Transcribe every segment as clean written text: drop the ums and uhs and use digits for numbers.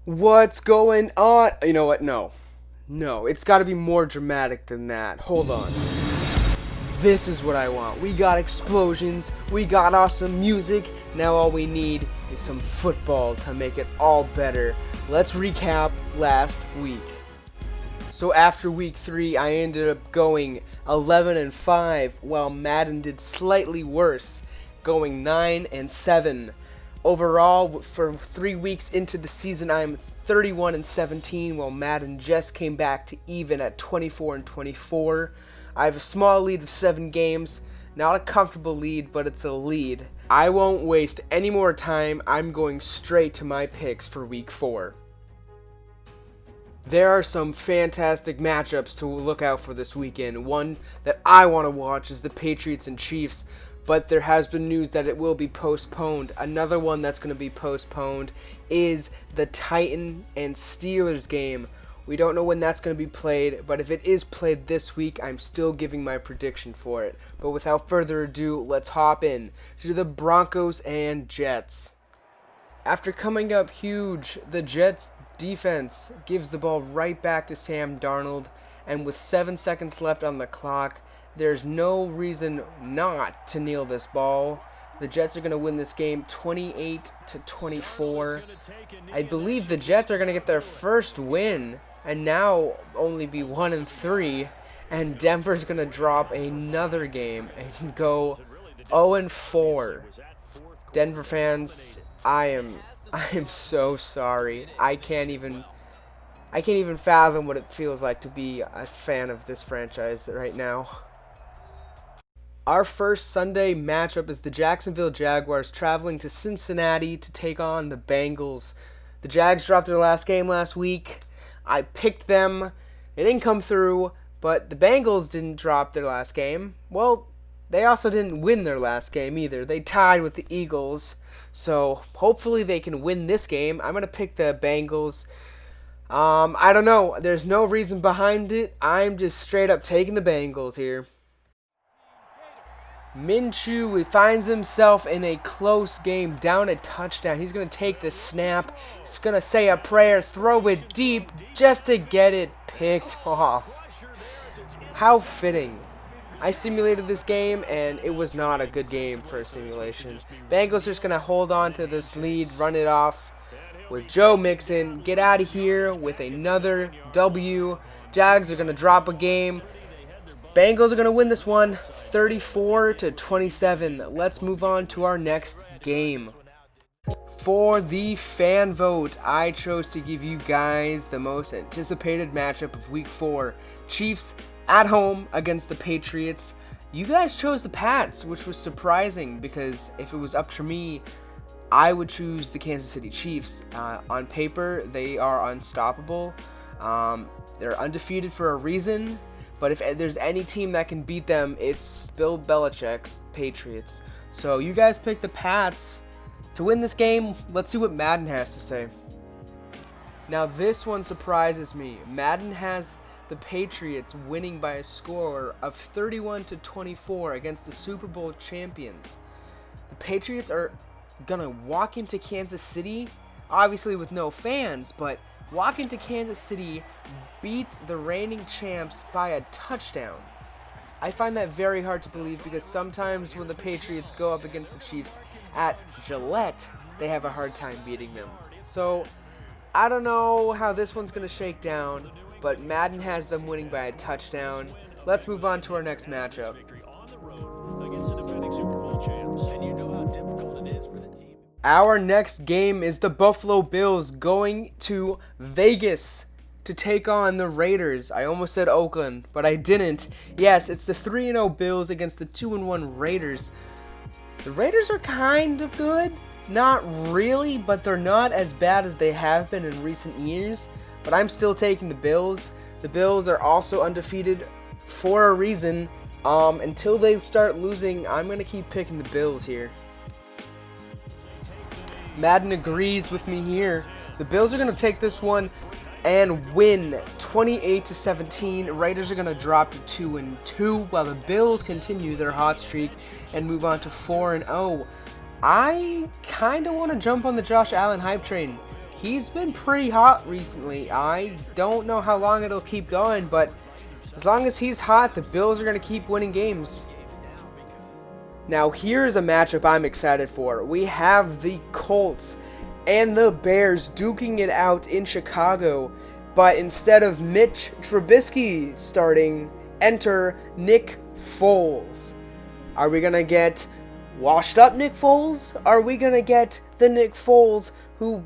What's going on? You know what? No. No, it's got to be more dramatic than that. Hold on. This is what I want. We got explosions, we got awesome music. Now all we need is some football to make it all better. Let's recap last week. So after week 3, I ended up going 11-5, while Madden did slightly worse, going 9-7. Overall, for 3 weeks into the season, I'm 31-17, while Madden just came back to even at 24-24. I have a small lead of 7 games. Not a comfortable lead, but it's a lead. I won't waste any more time. I'm going straight to my picks for week 4. There are some fantastic matchups to look out for this weekend. One that I want to watch is the Patriots and Chiefs, but there has been news that it will be postponed. Another one that's going to be postponed is the Titan and Steelers game. We don't know when that's going to be played, but if it is played this week, I'm still giving my prediction for it. But without further ado, let's hop in to the Broncos and Jets. After coming up huge, the Jets defense gives the ball right back to Sam Darnold, and with 7 seconds left on the clock, there's no reason not to kneel this ball. The Jets are going to win this game 28-24. I believe the Jets are going to get their first win and now only be 1-3, and Denver's going to drop another game and go 0-4. Denver fans, I am so sorry. I can't even fathom what it feels like to be a fan of this franchise right now. Our first Sunday matchup is the Jacksonville Jaguars traveling to Cincinnati to take on the Bengals. The Jags dropped their last game last week. I picked them. It didn't come through, but the Bengals didn't drop their last game. Well, they also didn't win their last game either. They tied with the Eagles. So hopefully they can win this game. I'm going to pick the Bengals. I don't know. There's no reason behind it. I'm just straight up taking the Bengals here. Minshew finds himself in a close game, down a touchdown. He's going to take the snap. He's going to say a prayer, throw it deep just to get it picked off. How fitting. I simulated this game, and it was not a good game for a simulation. Bengals are just going to hold on to this lead, run it off with Joe Mixon. Get out of here with another W. Jags are going to drop a game. Bengals are going to win this one 34-27. Let's move on to our next game. For the fan vote, I chose to give you guys the most anticipated matchup of week 4. Chiefs at home against the Patriots. You guys chose the Pats, which was surprising because if it was up to me, I would choose the Kansas City Chiefs. On paper, they are unstoppable. They're undefeated for a reason. But if there's any team that can beat them, it's Bill Belichick's Patriots. So you guys pick the Pats to win this game. Let's see what Madden has to say. Now this one surprises me. Madden has the Patriots winning by a score of 31-24 against the Super Bowl champions. The Patriots are gonna walk into Kansas City, obviously with no fans, but walk into Kansas City, beat the reigning champs by a touchdown. I find that very hard to believe because sometimes when the Patriots go up against the Chiefs at Gillette, they have a hard time beating them. So, I don't know how this one's going to shake down, but Madden has them winning by a touchdown. Let's move on to our next matchup. Our next game is the Buffalo Bills going to Vegas to take on the Raiders. I almost said Oakland, but I didn't. Yes, it's the 3-0 Bills against the 2-1 Raiders. The Raiders are kind of good. Not really, but they're not as bad as they have been in recent years. But I'm still taking the Bills. The Bills are also undefeated for a reason. Until they start losing, I'm going to keep picking the Bills here. Madden agrees with me here. The Bills are going to take this one and win 28-17. Raiders are going to drop to 2-2 while the Bills continue their hot streak and move on to 4-0. I kind of want to jump on the Josh Allen hype train. He's been pretty hot recently. I don't know how long it'll keep going, but as long as he's hot, the Bills are going to keep winning games. Now here's a matchup I'm excited for. We have the Colts and the Bears duking it out in Chicago, but instead of Mitch Trubisky starting, enter Nick Foles. Are we going to get washed up Nick Foles? Are we going to get the Nick Foles who...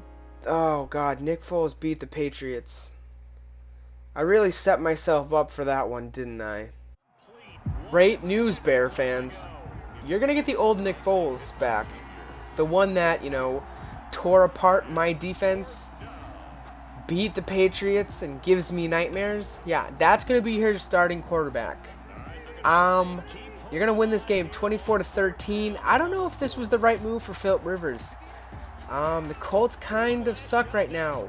Oh god, Nick Foles beat the Patriots. I really set myself up for that one, didn't I? Great news, Bear fans. You're going to get the old Nick Foles back. The one that, you know, tore apart my defense, beat the Patriots, and gives me nightmares. Yeah, that's going to be your starting quarterback. You're going to win this game 24-13. I don't know if this was the right move for Philip Rivers. The Colts kind of suck right now.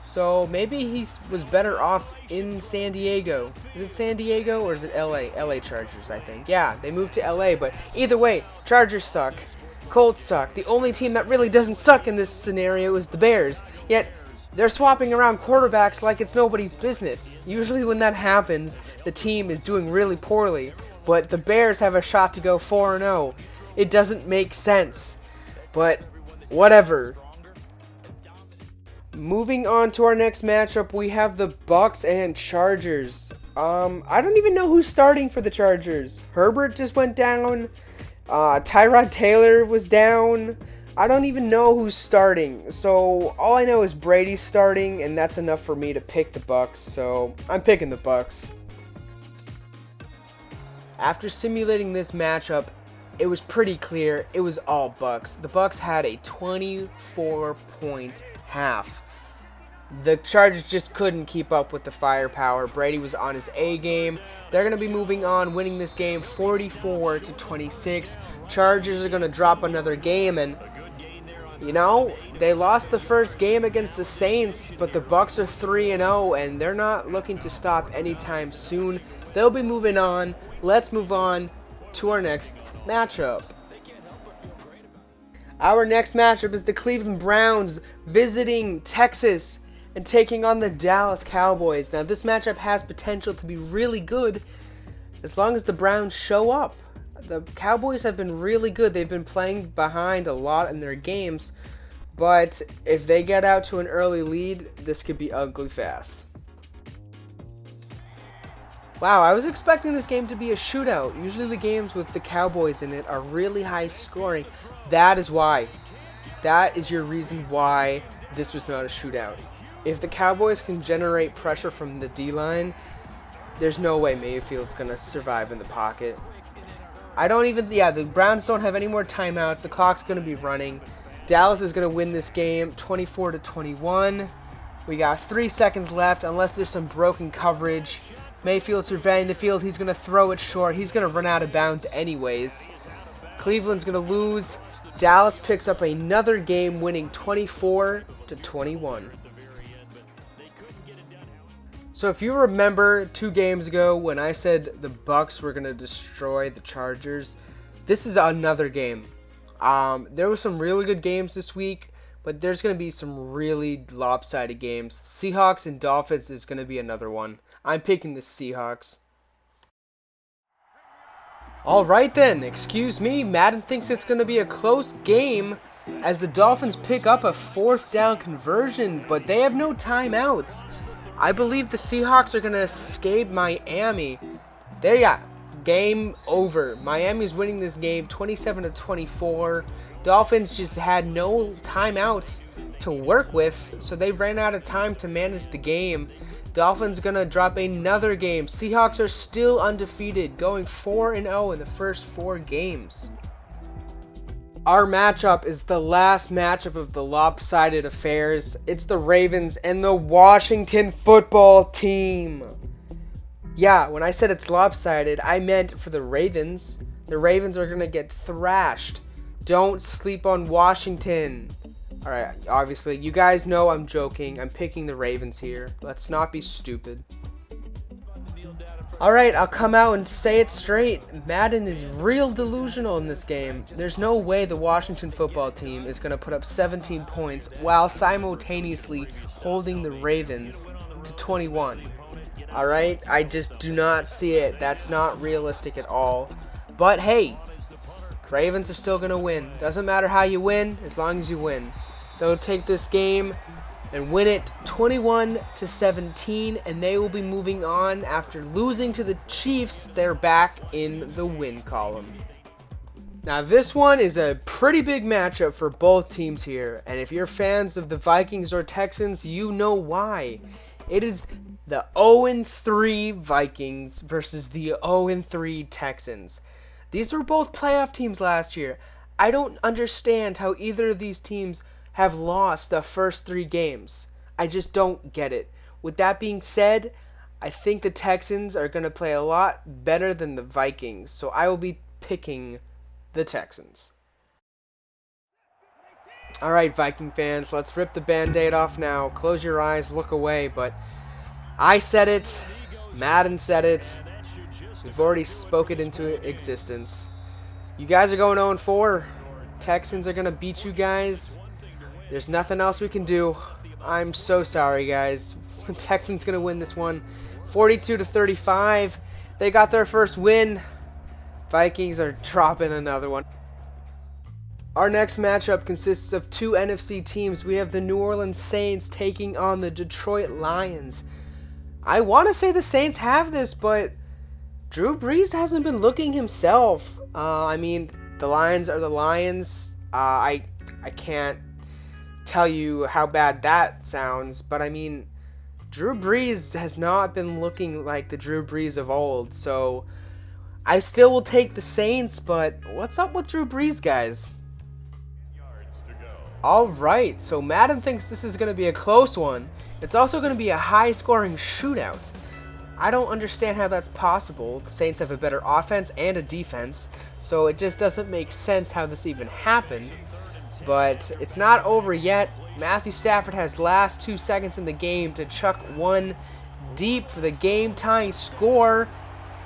So maybe he was better off in San Diego. Is it San Diego or is it LA? LA Chargers, I think. Yeah, they moved to LA, but either way, Chargers suck. Colts suck. The only team that really doesn't suck in this scenario is the Bears. Yet, they're swapping around quarterbacks like it's nobody's business. Usually when that happens, the team is doing really poorly. But the Bears have a shot to go 4-0. It doesn't make sense. But, whatever. Moving on to our next matchup, we have the Bucks and Chargers. I don't even know who's starting for the Chargers. Herbert just went down. Tyrod Taylor was down. I don't even know who's starting. So all I know is Brady's starting, and that's enough for me to pick the Bucks. So I'm picking the Bucks. After simulating this matchup, it was pretty clear it was all Bucks. The Bucks had a 24-point half. The Chargers just couldn't keep up with the firepower. Brady was on his A game. They're going to be moving on, winning this game 44-26. Chargers are going to drop another game, and you know, they lost the first game against the Saints, but the Bucks are 3-0, and they're not looking to stop anytime soon. They'll be moving on. Let's move on to our next matchup. Our next matchup is the Cleveland Browns visiting Texas and taking on the Dallas Cowboys. Now, this matchup has potential to be really good as long as the Browns show up. The Cowboys have been really good. They've been playing behind a lot in their games, but if they get out to an early lead, this could be ugly fast. Wow, I was expecting this game to be a shootout. Usually the games with the Cowboys in it are really high scoring. That is why. That is your reason why this was not a shootout. If the Cowboys can generate pressure from the D-line, there's no way Mayfield's going to survive in the pocket. The Browns don't have any more timeouts. The clock's going to be running. Dallas is going to win this game 24-21. We got 3 seconds left unless there's some broken coverage. Mayfield's surveying the field. He's going to throw it short. He's going to run out of bounds anyways. Cleveland's going to lose. Dallas picks up another game, winning 24-21. So if you remember 2 games ago when I said the Bucks were going to destroy the Chargers, this is another game. There were some really good games this week, but there's going to be some really lopsided games. Seahawks and Dolphins is going to be another one. I'm picking the Seahawks. Alright then, excuse me, Madden thinks it's going to be a close game as the Dolphins pick up a 4th down conversion, but they have no timeouts. I believe the Seahawks are going to escape Miami. There you go. Game over. Miami's winning this game 27-24. Dolphins just had no timeouts to work with, so they ran out of time to manage the game. Dolphins going to drop another game. Seahawks are still undefeated, going 4-0 in the first 4 games. Our matchup is the last matchup of the lopsided affairs. It's the Ravens and the Washington football team. Yeah, when I said it's lopsided, I meant for the Ravens. The Ravens are going to get thrashed. Don't sleep on Washington. Alright, obviously, you guys know I'm joking. I'm picking the Ravens here. Let's not be stupid. Alright, I'll come out and say it straight. Madden is real delusional in this game. There's no way the Washington football team is going to put up 17 points while simultaneously holding the Ravens to 21. Alright, I just do not see it. That's not realistic at all. But hey, Ravens are still going to win. Doesn't matter how you win, as long as you win. They'll take this game and win it 21-17, and they will be moving on after losing to the Chiefs. They're back in the win column. Now this one is a pretty big matchup for both teams here, and if you're fans of the Vikings or Texans, you know why. It is the 0-3 Vikings versus the 0-3 Texans. These were both playoff teams last year. I don't understand how either of these teams have lost the first 3 games. I just don't get it. With that being said, I think the Texans are going to play a lot better than the Vikings, so I will be picking the Texans. Alright, Viking fans, let's rip the band-aid off now. Close your eyes, look away, but I said it, Madden said it, we've already spoken it into existence. You guys are going 0-4. Texans are going to beat you guys. There's nothing else we can do. I'm so sorry, guys. Texans going to win this one 42-35. They got their first win. Vikings are dropping another one. Our next matchup consists of 2 NFC teams. We have the New Orleans Saints taking on the Detroit Lions. I want to say the Saints have this, but Drew Brees hasn't been looking himself. I mean, the Lions are the Lions. I can't tell you how bad that sounds, but I mean, Drew Brees has not been looking like the Drew Brees of old, so I still will take the Saints, but what's up with Drew Brees, guys? Alright, so Madden thinks this is going to be a close one. It's also going to be a high-scoring shootout. I don't understand how that's possible. The Saints have a better offense and a defense, so it just doesn't make sense how this even happened. But it's not over yet. Matthew Stafford has last 2 seconds in the game to chuck one deep for the game-tying score.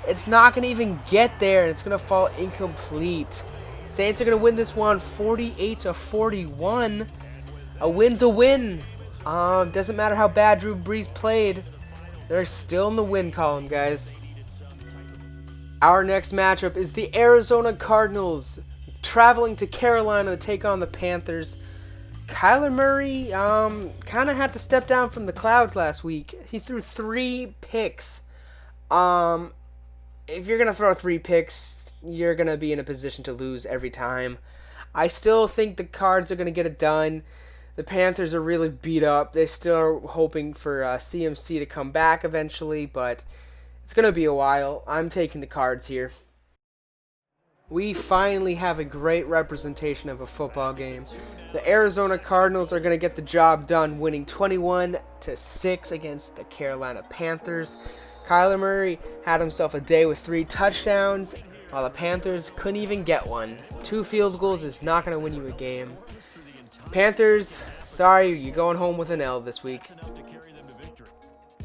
It's not going to even get there, and it's going to fall incomplete. Saints are going to win this one 48-41. A win's a win. Doesn't matter how bad Drew Brees played. They're still in the win column, guys. Our next matchup is the Arizona Cardinals traveling to Carolina to take on the Panthers. Kyler Murray kind of had to step down from the clouds last week. He threw 3 picks. If you're going to throw 3 picks, you're going to be in a position to lose every time. I still think the Cards are going to get it done. The Panthers are really beat up. They're still hoping for CMC to come back eventually, but it's going to be a while. I'm taking the Cards here. We finally have a great representation of a football game. The Arizona Cardinals are going to get the job done, winning 21-6 against the Carolina Panthers. Kyler Murray had himself a day with 3 touchdowns, while the Panthers couldn't even get one. 2 field goals is not going to win you a game. Panthers, sorry, you're going home with an L this week.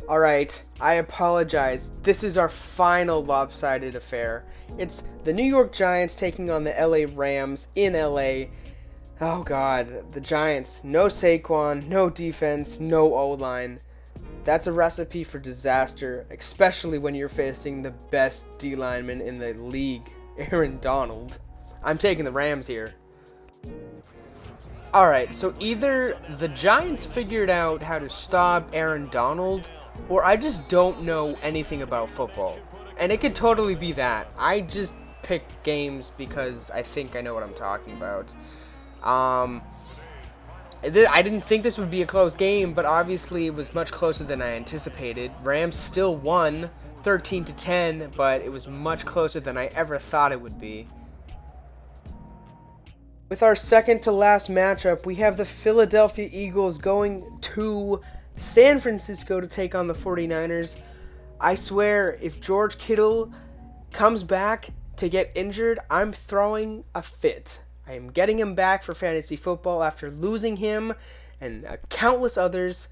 Alright, I apologize. This is our final lopsided affair. It's the New York Giants taking on the LA Rams in LA. Oh god, the Giants. No Saquon, no defense, no O-line. That's a recipe for disaster, especially when you're facing the best D lineman in the league, Aaron Donald. I'm taking the Rams here. Alright, so either the Giants figured out how to stop Aaron Donald, or I just don't know anything about football. And it could totally be that. I just pick games because I think I know what I'm talking about. I didn't think this would be a close game, but obviously it was much closer than I anticipated. Rams still won 13-10, but it was much closer than I ever thought it would be. With our second to last matchup, we have the Philadelphia Eagles going to San Francisco to take on the 49ers. I swear, if George Kittle comes back to get injured, I'm throwing a fit. I am getting him back for fantasy football after losing him and countless others.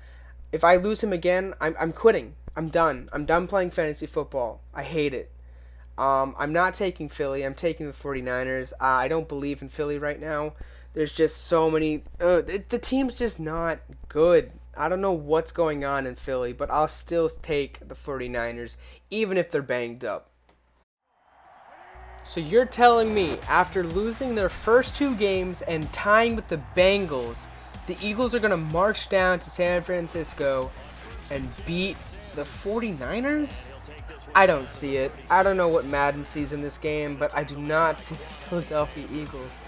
If I lose him again, I'm quitting. I'm done. I'm done playing fantasy football. I hate it. I'm not taking Philly. I'm taking the 49ers. I don't believe in Philly right now. There's just so many... the team's just not good. I don't know what's going on in Philly, but I'll still take the 49ers, even if they're banged up. So you're telling me, after losing their first 2 games and tying with the Bengals, the Eagles are going to march down to San Francisco and beat the 49ers? I don't see it. I don't know what Madden sees in this game, but I do not see the Philadelphia Eagles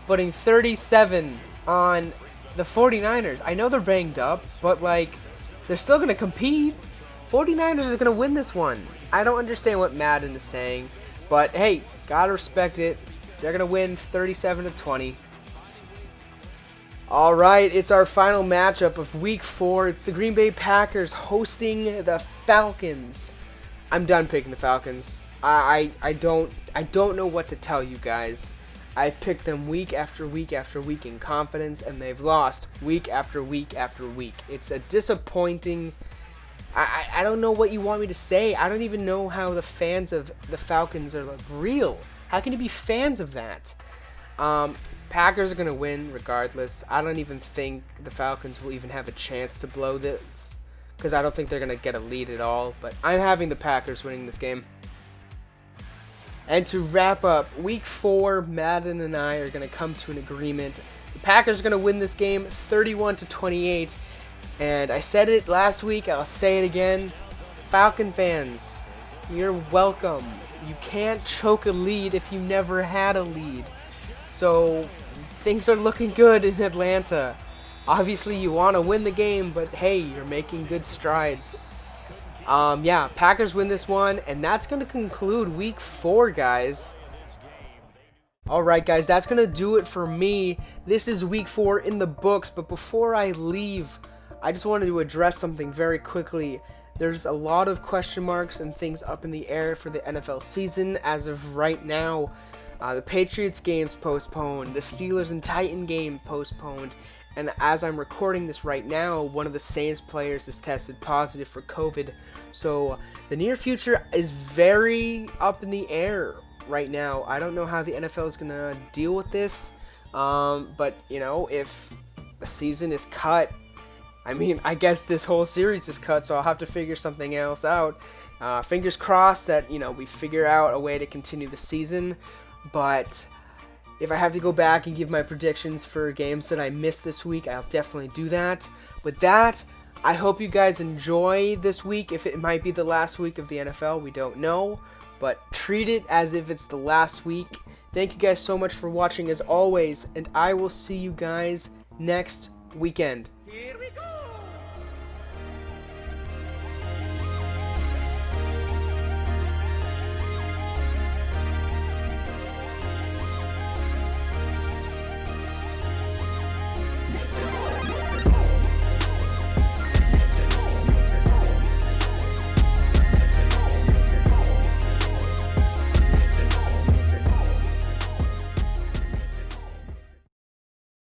putting 37 on the 49ers. I know they're banged up, but like, they're still going to compete. 49ers is going to win this one. I don't understand what Madden is saying, but hey, gotta respect it. They're going to win 37-20. Alright, it's our final matchup of Week 4. It's the Green Bay Packers hosting the Falcons. I'm done picking the Falcons. I don't know what to tell you guys. I've picked them week after week after week in confidence, and they've lost week after week after week. It's a disappointing... I don't know what you want me to say. I don't even know how the fans of the Falcons are like, real. How can you be fans of that? Packers are going to win regardless. I don't even think the Falcons will even have a chance to blow this, because I don't think they're going to get a lead at all. But I'm having the Packers winning this game. And to wrap up, Week 4, Madden and I are going to come to an agreement. The Packers are going to win this game 31-28. And I said it last week, I'll say it again. Falcon fans, you're welcome. You can't choke a lead if you never had a lead. So, things are looking good in Atlanta. Obviously, you want to win the game, but hey, you're making good strides. Yeah, Packers win this one, and that's going to conclude Week 4, guys. Alright, guys, that's going to do it for me. This is Week 4 in the books, but before I leave, I just wanted to address something very quickly. There's a lot of question marks and things up in the air for the NFL season as of right now. The Patriots game's postponed, the Steelers and Titan game postponed, and as I'm recording this right now, one of the Saints players has tested positive for COVID. So the near future is very up in the air right now. I don't know how the NFL is going to deal with this, but you know, if the season is cut, I mean, I guess this whole series is cut, so I'll have to figure something else out. Fingers crossed that, you know, we figure out a way to continue the season. But if I have to go back and give my predictions for games that I missed this week, I'll definitely do that. With that, I hope you guys enjoy this week. If it might be the last week of the NFL, we don't know. But treat it as if it's the last week. Thank you guys so much for watching as always, and I will see you guys next weekend.